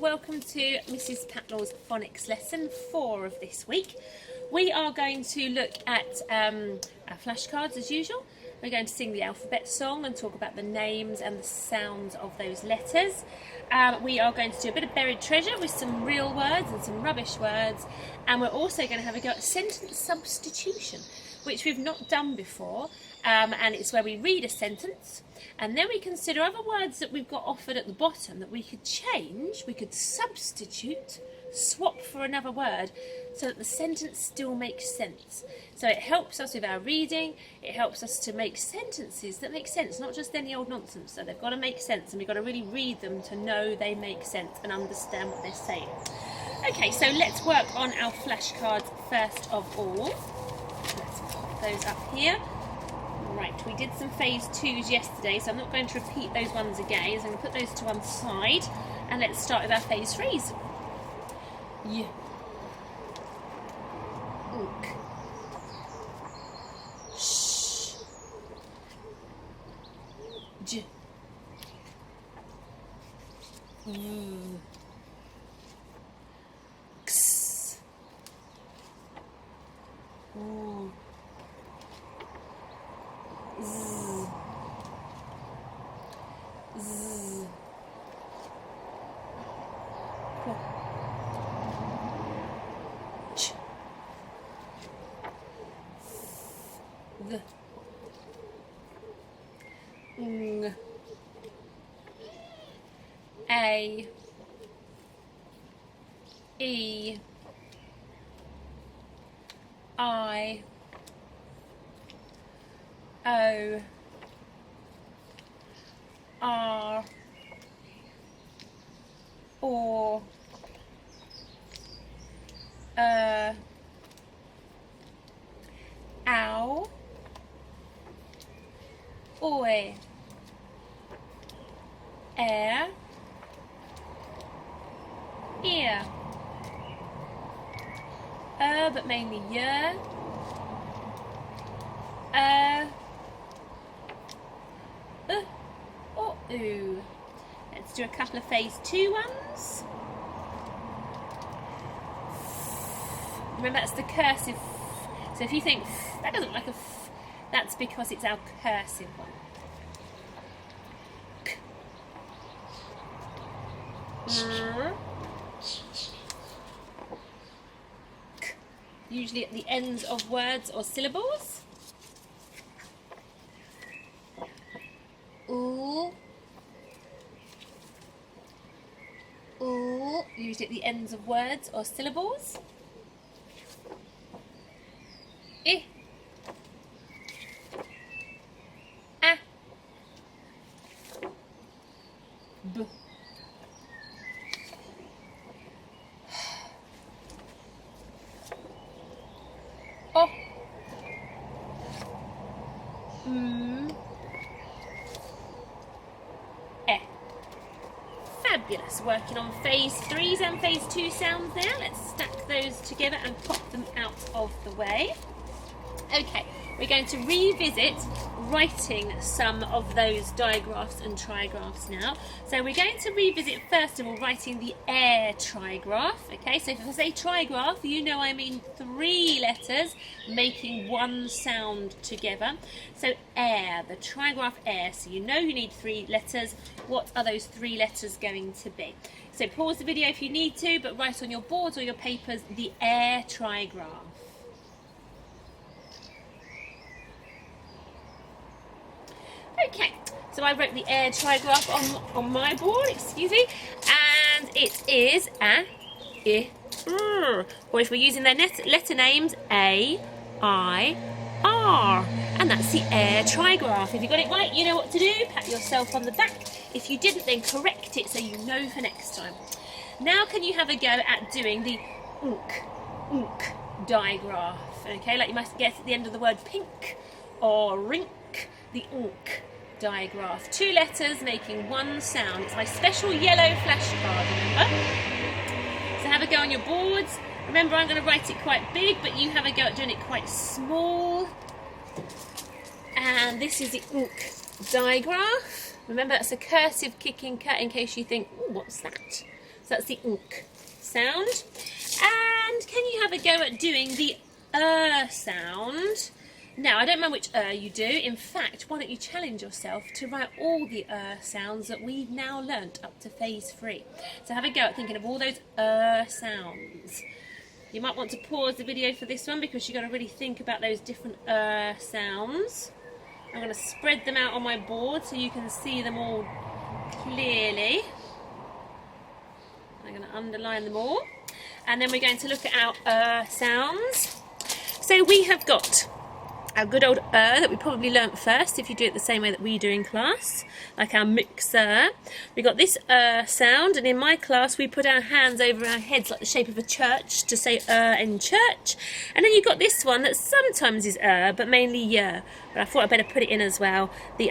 welcome to Mrs Patnell's Phonics lesson 4 of this week. We are going to look at our flashcards as usual. We're going to sing the alphabet song and talk about the names and the sounds of those letters. We are going to do a bit of buried treasure with some real words and some rubbish words, and we're also going to have a go at sentence substitution, which we've not done before, and it's where we read a sentence and then we consider other words that we've got offered at the bottom that we could change, we could substitute, swap for another word so that the sentence still makes sense. So it helps us with our reading, it helps us to make sentences that make sense, not just any old nonsense. So they've got to make sense and we've got to really read them to know they make sense and understand what they're saying. Okay, so let's work on our flashcards first of all. Let's pop those up here. Right, we did some phase 2s yesterday, so I'm not going to repeat those ones again. So I'm going to put those to one side, and let's start with our phase 3s. Yeah. Ook. Sh. J. X. Ooh. Z. Z. Qu. Ch. Th. Ng. A. E. I. O. R. Or. Ow. Oi. Air. Ear. But mainly yeah. Or ooh. Let's do a couple of phase 2 ones. Remember, that's the cursive. So if you think that doesn't look like a f, that's because it's our cursive one. K. K. Usually at the ends of words or syllables. Ooh. Ooh. Usually at the ends of words or syllables. I. A. B. O. E. Fabulous. Working on phase 3s and phase 2 sounds now. Let's stack those together and pop them out of the way. Okay, we're going to revisit writing some of those digraphs and trigraphs now. So we're going to revisit first of all writing the air trigraph. Okay, so if I say trigraph, you know I mean 3 letters making one sound together. So air, the trigraph air. So you know you need 3 letters. What are those 3 letters going to be? So pause the video if you need to, but write on your boards or your papers the air trigraph. Okay, so I wrote the air trigraph on my board, excuse me, and it is A, I, R. Or if we're using their letter names, A, I, R. And that's the air trigraph. If you got it right, you know what to do. Pat yourself on the back. If you didn't, then correct it so you know for next time. Now can you have a go at doing the unk digraph? Okay, like you must guess at the end of the word pink or rink, the unk digraph. 2 letters making one sound. It's my special yellow flashcard, remember? So have a go on your boards. Remember, I'm going to write it quite big, but you have a go at doing it quite small. And this is the digraph. Remember, that's a cursive kicking cut in case you think, oh, what's that? So that's the unk sound. And can you have a go at doing the sound? Now, I don't mind which you do. In fact, why don't you challenge yourself to write all the sounds that we've now learnt up to phase 3. So have a go at thinking of all those sounds. You might want to pause the video for this one because you've got to really think about those different sounds. I'm going to spread them out on my board so you can see them all clearly. I'm going to underline them all. And then we're going to look at our sounds. So we have got our good old that we probably learnt first if you do it the same way that we do in class, like our mixer. We got this sound, and in my class we put our hands over our heads like the shape of a church to say in church. And then you've got this one that sometimes is but mainly but I thought I'd better put it in as well, the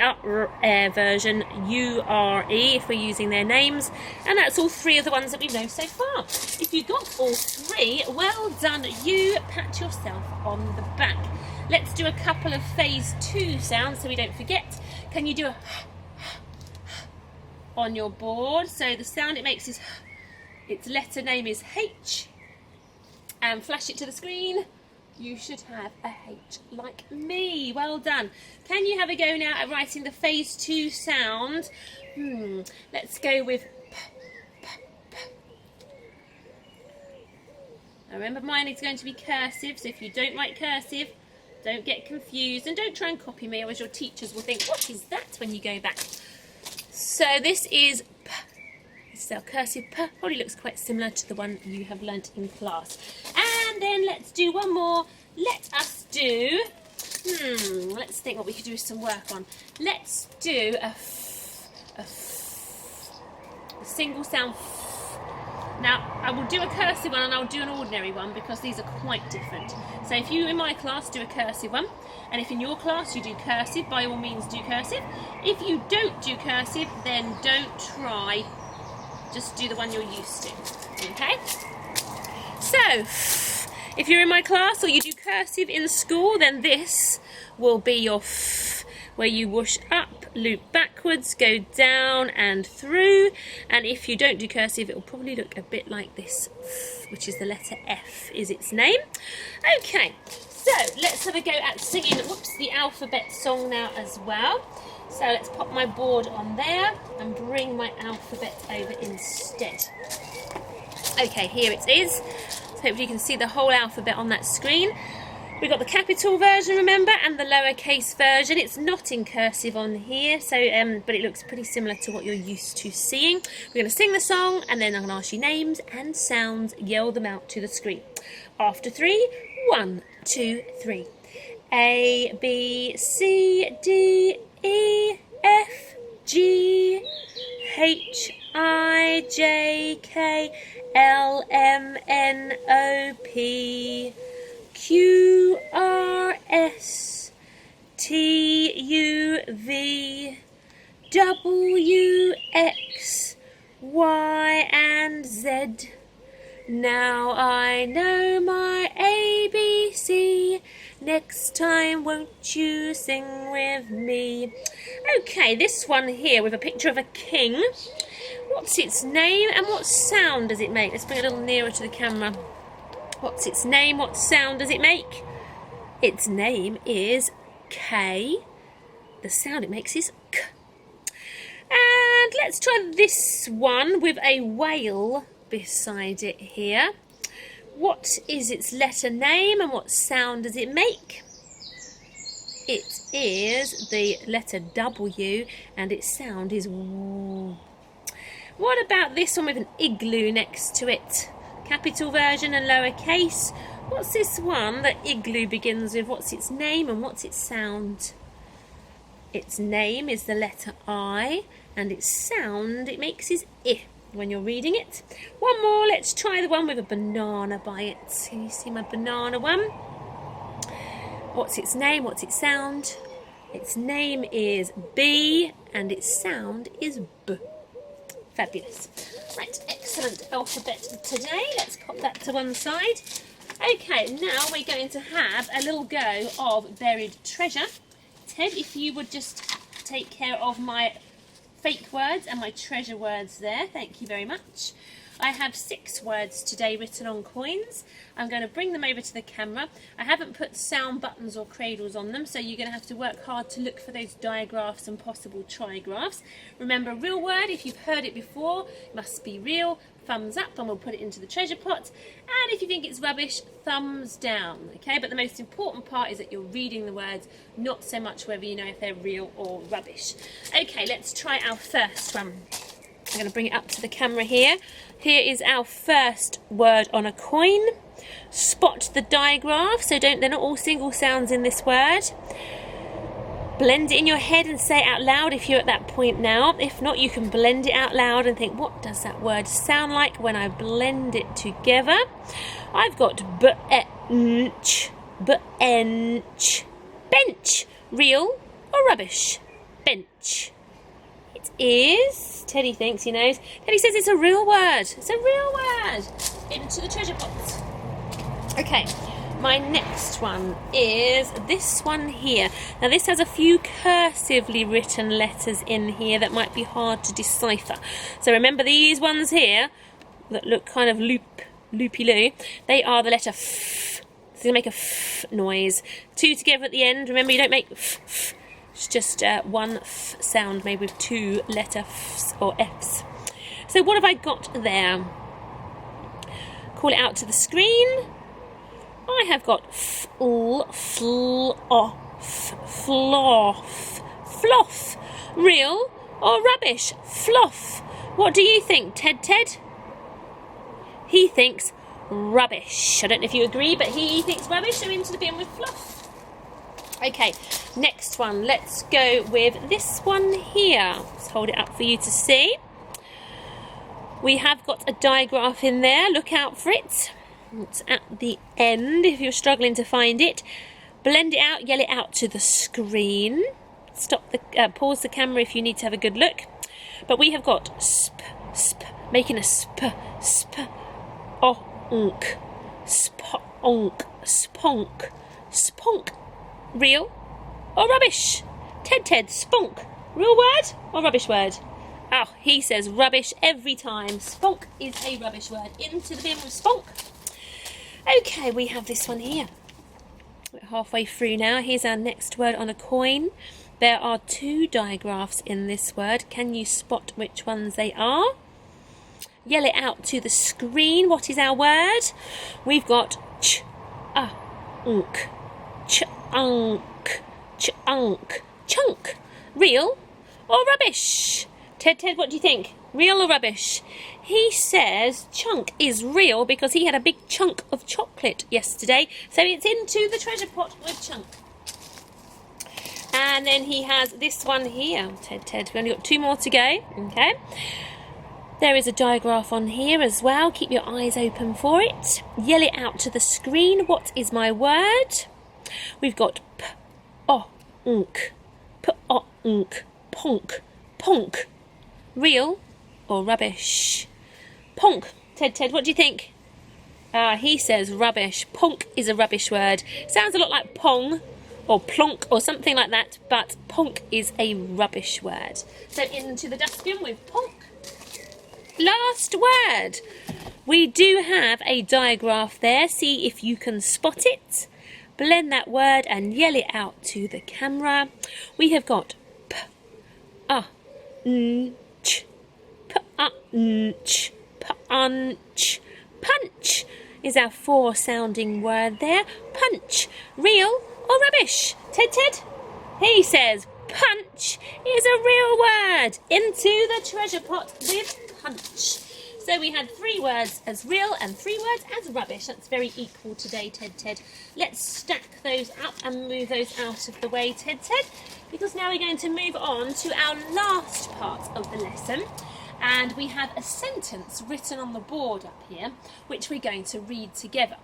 version, U-R-E, if we're using their names. And that's all 3 of the ones that we know so far. If you got all 3, well done, you pat yourself on the back. Let's do a couple of phase 2 sounds so we don't forget. Can you do a on your board? So the sound it makes is, its letter name is H. And flash it to the screen. You should have a H like me. Well done. Can you have a go now at writing the phase 2 sound? Let's go with P, P, P. Now remember, mine is going to be cursive, so if you don't write cursive, don't get confused, and don't try and copy me, or as your teachers will think, what is that, when you go back. So this is P. This is our cursive P. Probably looks quite similar to the one you have learnt in class. And then let's do one more. Let us do, let's think what we could do some work on. Let's do a single sound F. Now, I will do a cursive one and I'll do an ordinary one because these are quite different. So if you in my class do a cursive one, and if in your class you do cursive, by all means do cursive. If you don't do cursive, then don't try. Just do the one you're used to. Okay? So, if you're in my class or you do cursive in school, then this will be your F, where you whoosh up, loop backwards, go down and through. And if you don't do cursive, it will probably look a bit like this, which is the letter F is its name. Okay, so let's have a go at singing, the alphabet song now as well. So let's pop my board on there and bring my alphabet over instead. Okay, here it is. So hopefully you can see the whole alphabet on that screen. We've got the capital version, remember, and the lowercase version. It's not in cursive on here, so but it looks pretty similar to what you're used to seeing. We're going to sing the song, and then I'm going to ask you names and sounds. Yell them out to the screen. After 3, 1, 2, 3. A, B, C, D, E, F, G, H, I, J, K, L, M, N, O, P, Q, R, S, T, U, V, W, X, Y, and Z. Now I know my ABC. Next time, won't you sing with me? Okay, this one here with a picture of a king. What's its name and what sound does it make? Let's bring it a little nearer to the camera. What's its name? What sound does it make? Its name is K. The sound it makes is K. And let's try this one with a whale beside it here. What is its letter name and what sound does it make? It is the letter W and its sound is W. What about this one with an igloo next to it? Capital version and lowercase. What's this one that igloo begins with? What's its name and what's its sound? Its name is the letter I and its sound it makes is I when you're reading it. One more, let's try the one with a banana by it. Can you see my banana one? What's its name? What's its sound? Its name is B and its sound is B. Fabulous. Right, excellent alphabet today. Let's pop that to one side. Okay, now we're going to have a little go of buried treasure. Ted, if you would just take care of my fake words and my treasure words there. Thank you very much. I have 6 words today written on coins. I'm going to bring them over to the camera. I haven't put sound buttons or cradles on them, so you're going to have to work hard to look for those digraphs and possible trigraphs. Remember, real word, if you've heard it before, must be real. Thumbs up and we'll put it into the treasure pot. And if you think it's rubbish, thumbs down. Okay, but the most important part is that you're reading the words, not so much whether you know if they're real or rubbish. Okay, let's try our first one. I'm going to bring it up to the camera here. Here is our first word on a coin. Spot the digraph, so they're not all single sounds in this word. Blend it in your head and say it out loud if you're at that point now. If not, you can blend it out loud and think, what does that word sound like when I blend it together? I've got bench, bench, bench. Real or rubbish? Bench. It is, Teddy thinks he knows. Teddy says it's a real word. It's a real word. Into the treasure pot. Okay, my next one is this one here. Now this has a few cursively written letters in here that might be hard to decipher. So remember these ones here that look kind of loopy-loo. They are the letter F. So you make a F noise. 2 together at the end. Remember, you don't make F. It's just one F sound made with 2 letter Fs or Fs. So what have I got there? Call it out to the screen. I have got floff, floff. Real or rubbish? Floff. What do you think, Ted? He thinks rubbish. I don't know if you agree, but he thinks rubbish, so into the bin with fluff. Okay, next one. Let's go with this one here. Let's hold it up for you to see. We have got a digraph in there. Look out for it. It's at the end if you're struggling to find it. Blend it out, yell it out to the screen. Stop the pause the camera if you need to have a good look. But we have got making a spunk, spunk. Real or rubbish? Ted, spunk. Real word or rubbish word? Oh, he says rubbish every time. Spunk is a rubbish word. Into the bin with spunk. Okay, we have this one here. We're halfway through now. Here's our next word on a coin. There are 2 digraphs in this word. Can you spot which ones they are? Yell it out to the screen. What is our word? We've got chunk. Chunk. Real or rubbish? Ted, what do you think? Real or rubbish? He says chunk is real because he had a big chunk of chocolate yesterday. So it's into the treasure pot with chunk. And then he has this one here. Ted, we've only got 2 more to go. Okay. There is a digraph on here as well. Keep your eyes open for it. Yell it out to the screen. What is my word? We've got ponk, ponk. Real or rubbish? Ponk. Ted, what do you think? He says rubbish. Ponk is a rubbish word. Sounds a lot like pong or plonk or something like that, but ponk is a rubbish word. So into the dustbin with ponk. Last word. We do have a digraph there. See if you can spot it. Blend that word and yell it out to the camera. We have got punch, punch is our 4 sounding word there. Punch. Real or rubbish? Ted? He says punch is a real word. Into the treasure pot with punch. So we had 3 words as real and 3 words as rubbish. That's very equal today, Ted. Let's stack those up and move those out of the way, Ted, because now we're going to move on to our last part of the lesson. And we have a sentence written on the board up here, which we're going to read together.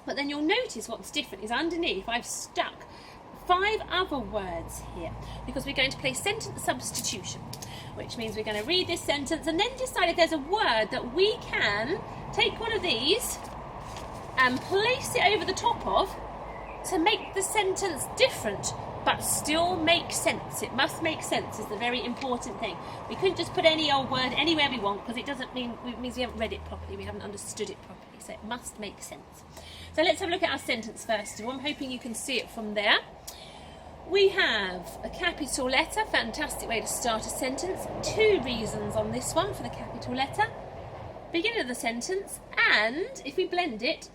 But then you'll notice what's different is underneath I've stuck 5 other words here, because we're going to play sentence substitution, which means we're going to read this sentence and then decide if there's a word that we can take one of these and place it over the top of to make the sentence different but still make sense. It must make sense is the very important thing. We couldn't just put any old word anywhere we want, because it means we haven't read it properly, we haven't understood it properly. So it must make sense. So let's have a look at our sentence first of all. I'm hoping you can see it from there. We have a capital letter, fantastic way to start a sentence. 2 reasons on this one for the capital letter. Beginning of the sentence, and if we blend it,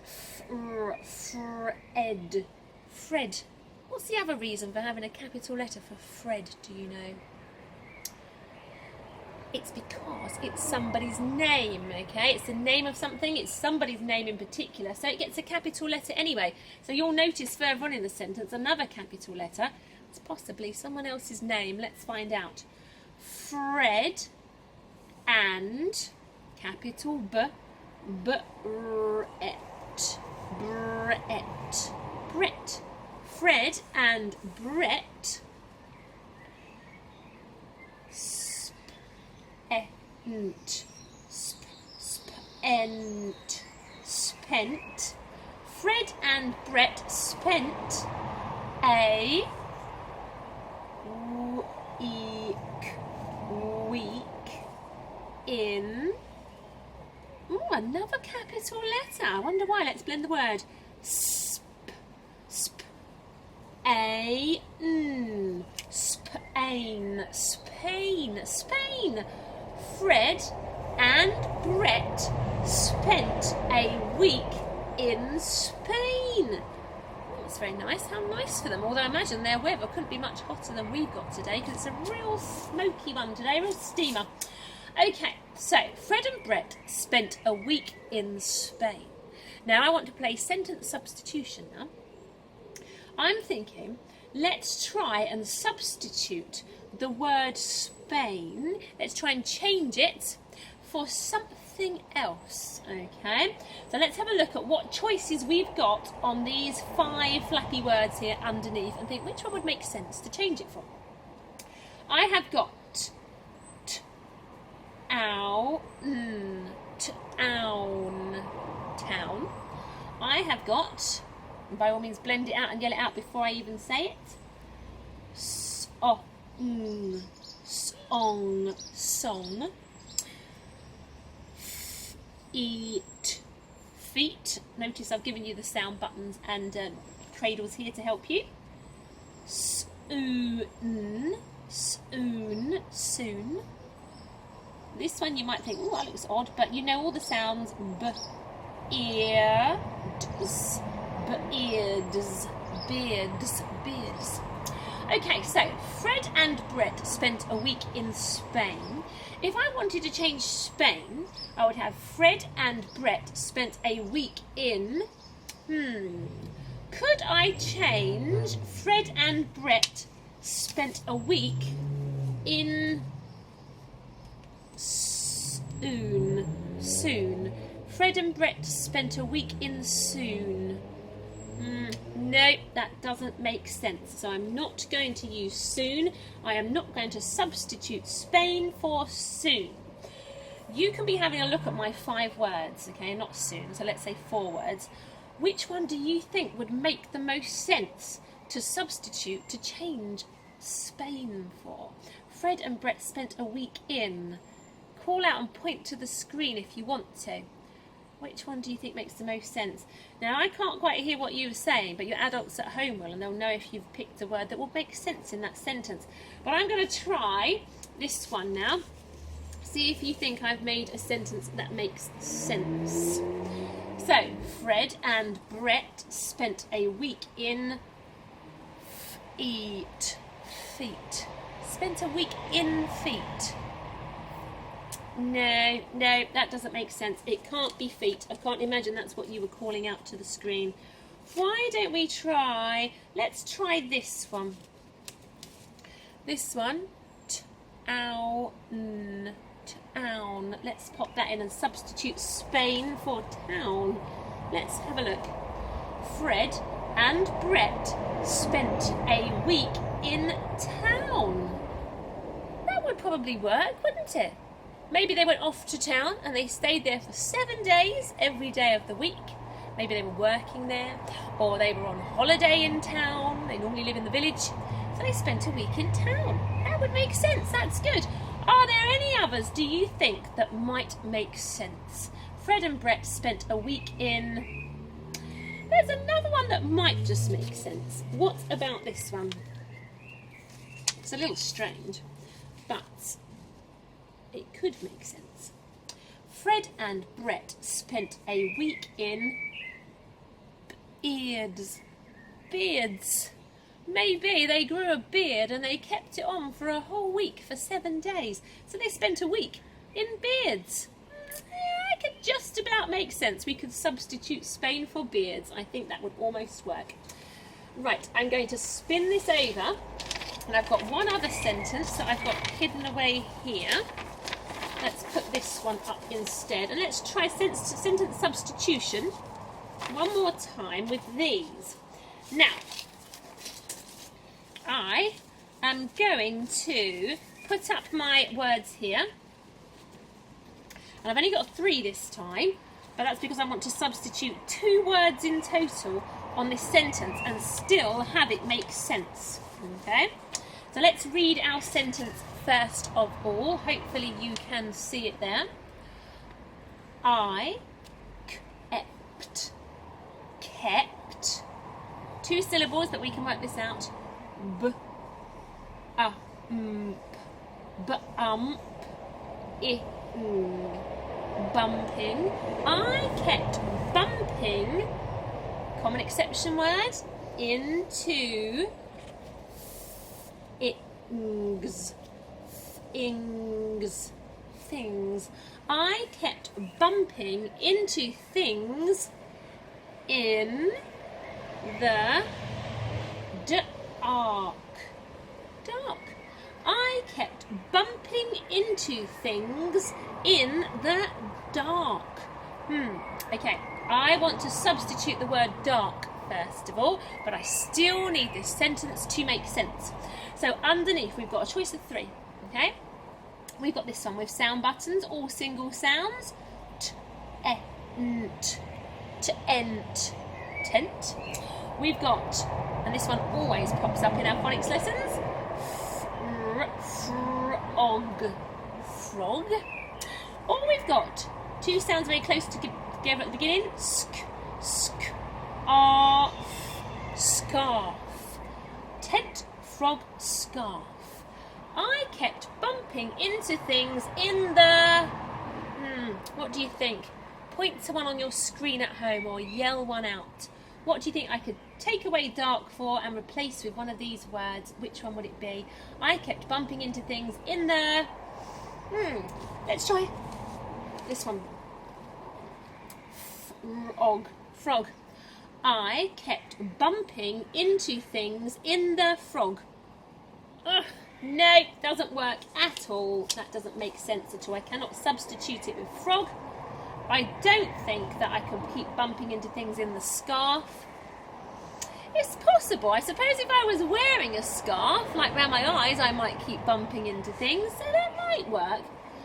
Fred. Fred. What's the other reason for having a capital letter for Fred, do you know? It's because it's somebody's name, okay? It's the name of something, it's somebody's name in particular, so it gets a capital letter anyway. So you'll notice further on in the sentence another capital letter. It's possibly someone else's name. Let's find out. Fred and capital B, Brett. Brett. Brett. Fred and Brett spent. Fred and Brett spent a week in. Ooh, another capital letter. I wonder why. Let's blend the word. Spain. Fred and Brett spent a week in Spain. Oh, that's very nice. How nice for them. Although I imagine their weather couldn't be much hotter than we've got today, because it's a real smoky one today, a real steamer. Okay, so Fred and Brett spent a week in Spain. Now I want to play sentence substitution now. I'm thinking, let's try and substitute the word Spain. Let's try and change it for something else, okay? So let's have a look at what choices we've got on these 5 flappy words here underneath and think which one would make sense to change it for. I have got town. I have got, and by all means blend it out and yell it out before I even say it, song, eat, feet. Notice I've given you the sound buttons and cradles here to help you. Soon. This one you might think, oh, that looks odd, but you know all the sounds. Beards. Okay, so Fred and Brett spent a week in Spain. If I wanted to change Spain, I would have Fred and Brett spent a week in... Could I change Fred and Brett spent a week in... Soon. Fred and Brett spent a week in soon. No, that doesn't make sense. So I'm not going to use soon. I am not going to substitute Spain for soon. You can be having a look at my 5 words, okay, not soon. So let's say 4 words. Which one do you think would make the most sense to substitute, to change Spain for? Fred and Brett spent a week in. Call out and point to the screen if you want to. Which one do you think makes the most sense? Now, I can't quite hear what you were saying, but your adults at home will, and they'll know if you've picked a word that will make sense in that sentence. But I'm going to try this one now. See if you think I've made a sentence that makes sense. So, Fred and Brett spent a week in feet. Spent a week in feet. No, that doesn't make sense. It can't be feet. I can't imagine that's what you were calling out to the screen. Why don't we try, let's try this one. This one, town. Let's pop that in and substitute Spain for town. Let's have a look. Fred and Brett spent a week in town. That would probably work, wouldn't it? Maybe they went off to town and they stayed there for 7 days, every day of the week. Maybe they were working there, or they were on holiday in town. They normally live in the village. So they spent a week in town. That would make sense. That's good. Are there any others, do you think, that might make sense? Fred and Brett spent a week in... There's another one that might just make sense. What about this one? It's a little strange, but it could make sense. Fred and Brett spent a week in beards. Beards. Maybe they grew a beard and they kept it on for a whole week, for 7 days. So they spent a week in beards. Yeah, it could just about make sense. We could substitute Spain for beards. I think that would almost work. Right, I'm going to spin this over, and I've got one other sentence that I've got hidden away here. Let's put this one up instead, and let's try sentence substitution one more time with these. Now, I am going to put up my words here. And I've only got 3 this time, but that's because I want to substitute 2 words in total on this sentence and still have it make sense. Okay? So let's read our sentence first of all. Hopefully you can see it there. I kept 2 syllables, but we can work this out. Bumping. I kept bumping, common exception word, into things. I kept bumping into things in the dark. I kept bumping into things in the dark. Okay, I want to substitute the word dark first of all, but I still need this sentence to make sense. So underneath we've got a choice of 3, okay? We've got this one with sound buttons, all single sounds. Tent. We've got, and this one always pops up in our phonics lessons, frog. Or we've got 2 sounds very close together at the beginning, scarf. Tent, frog, scarf. I kept bumping into things in the... what do you think? Point to one on your screen at home or yell one out. What do you think I could take away dark for and replace with one of these words? Which one would it be? I kept bumping into things in the... let's try this one. Frog. I kept bumping into things in the frog. Ugh, no, doesn't work at all. That doesn't make sense at all. I cannot substitute it with frog. I don't think that I can keep bumping into things in the scarf. It's possible. I suppose if I was wearing a scarf, like around my eyes, I might keep bumping into things, so that might work.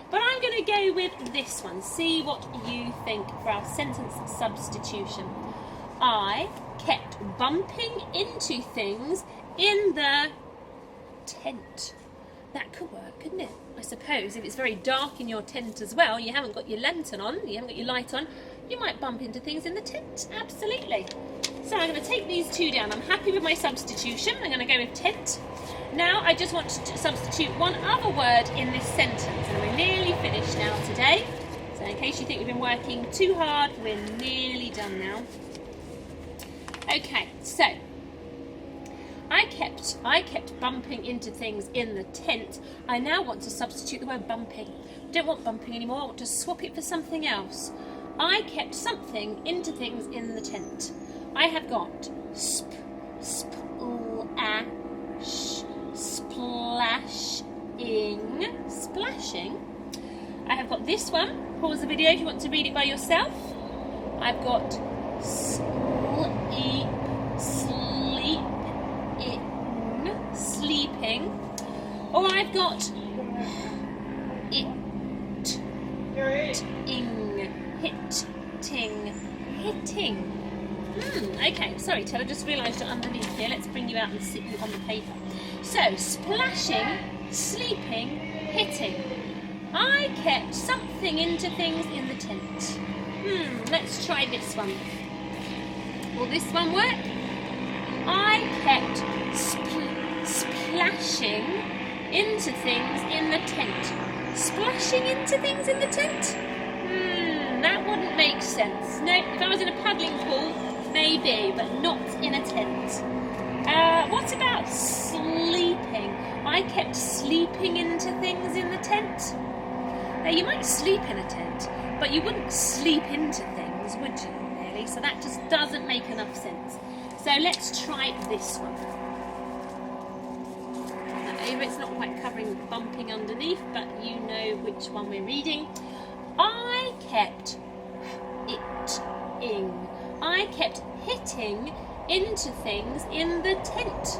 But I'm going to go with this one. See what you think for our sentence substitution. I kept bumping into things in the tent. That could work, couldn't it? I suppose if it's very dark in your tent as well, you haven't got your lantern on, you haven't got your light on, you might bump into things in the tent. Absolutely. So I'm going to take these 2 down. I'm happy with my substitution. I'm going to go with tent. Now I just want to substitute one other word in this sentence, and we're nearly finished now today. So in case you think we've been working too hard, we're nearly done now. Okay, so I kept bumping into things in the tent. I now want to substitute the word bumping. I don't want bumping anymore. I want to swap it for something else. I kept something into things in the tent. I have got splashing. I have got this one. Pause the video if you want to read it by yourself. I've got sleeping, or I've got hitting. Okay, sorry Ted, I just realised you're underneath here. Let's bring you out and sit you on the paper. So, splashing, sleeping, hitting. I kept something into things in the tent. Let's try this one. Will this one work? I kept splashing into things in the tent. Splashing into things in the tent? That wouldn't make sense. No, if I was in a paddling pool, maybe, but not in a tent. What about sleeping? I kept sleeping into things in the tent. Now, you might sleep in a tent, but you wouldn't sleep into things, would you, really? So that just doesn't make enough sense. So let's try this one. It's not quite covering bumping underneath, but you know which one we're reading. I kept hitting. I kept hitting into things in the tent.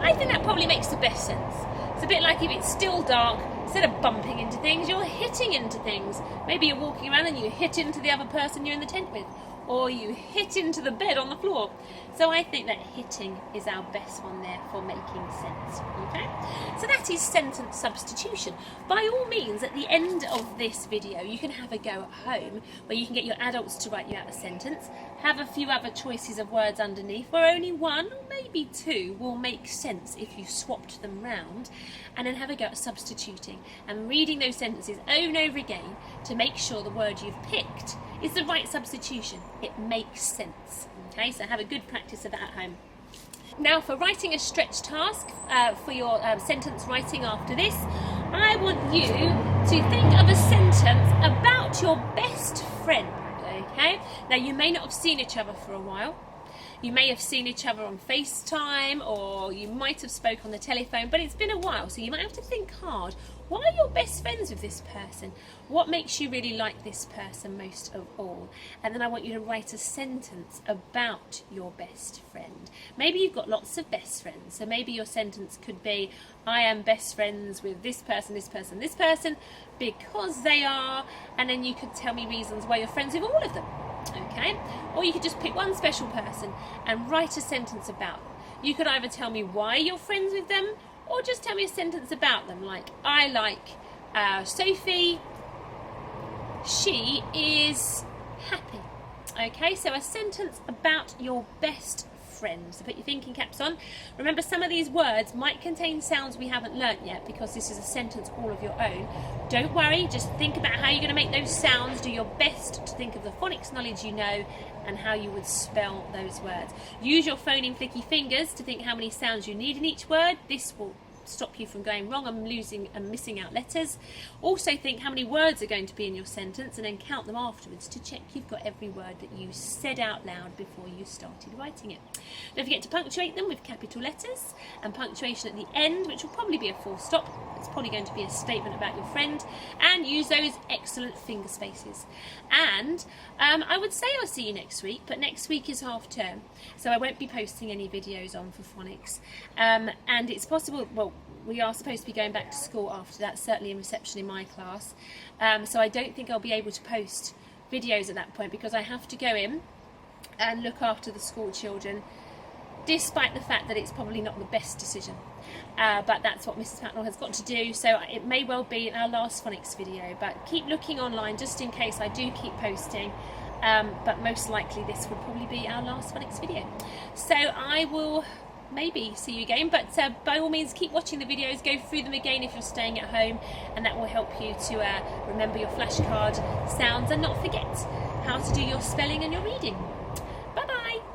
I think that probably makes the best sense. It's a bit like if it's still dark, instead of bumping into things, you're hitting into things. Maybe you're walking around and you hit into the other person you're in the tent with, or you hit into the bed on the floor. So I think that hitting is our best one there for making sense. Okay? So that is sentence substitution. By all means, at the end of this video, you can have a go at home where you can get your adults to write you out a sentence, have a few other choices of words underneath where only one or maybe two will make sense if you swapped them round, and then have a go at substituting and reading those sentences over and over again to make sure the word you've picked is the right substitution. It makes sense. Okay, so have a good practice of that at home. Now, for writing a stretch task for your sentence writing after this, I want you to think of a sentence about your best friend. Okay, now you may not have seen each other for a while. You may have seen each other on FaceTime, or you might have spoke on the telephone, but it's been a while, so you might have to think hard. Why are you best friends with this person? What makes you really like this person most of all? And then I want you to write a sentence about your best friend. Maybe you've got lots of best friends, so maybe your sentence could be, I am best friends with this person, this person, this person, because they are, and then you could tell me reasons why you're friends with all of them. Okay? Or you could just pick one special person and write a sentence about them. You could either tell me why you're friends with them, or just tell me a sentence about them, like, I like Sophie, she is happy. Okay, so a sentence about your best friend. So put your thinking caps on. Remember, some of these words might contain sounds we haven't learnt yet because this is a sentence all of your own. Don't worry, just think about how you're going to make those sounds. Do your best to think of the phonics knowledge you know and how you would spell those words. Use your phoneme flicky fingers to think how many sounds you need in each word. This will stop you from going wrong and losing and missing out letters. Also think how many words are going to be in your sentence and then count them afterwards to check you've got every word that you said out loud before you started writing it. Don't forget to punctuate them with capital letters and punctuation at the end, which will probably be a full stop. It's probably going to be a statement about your friend, and use those excellent finger spaces. And I would say I'll see you next week, but next week is half term, so I won't be posting any videos on for phonics, and it's possible, well, we are supposed to be going back to school after that, certainly in reception in my class, so I don't think I'll be able to post videos at that point because I have to go in and look after the school children, despite the fact that it's probably not the best decision. But that's what Mrs Patnell has got to do, so it may well be our last phonics video, but keep looking online just in case I do keep posting, but most likely this would probably be our last phonics video. So I will maybe see you again, but by all means keep watching the videos, go through them again if you're staying at home, and that will help you to remember your flashcard sounds and not forget how to do your spelling and your reading.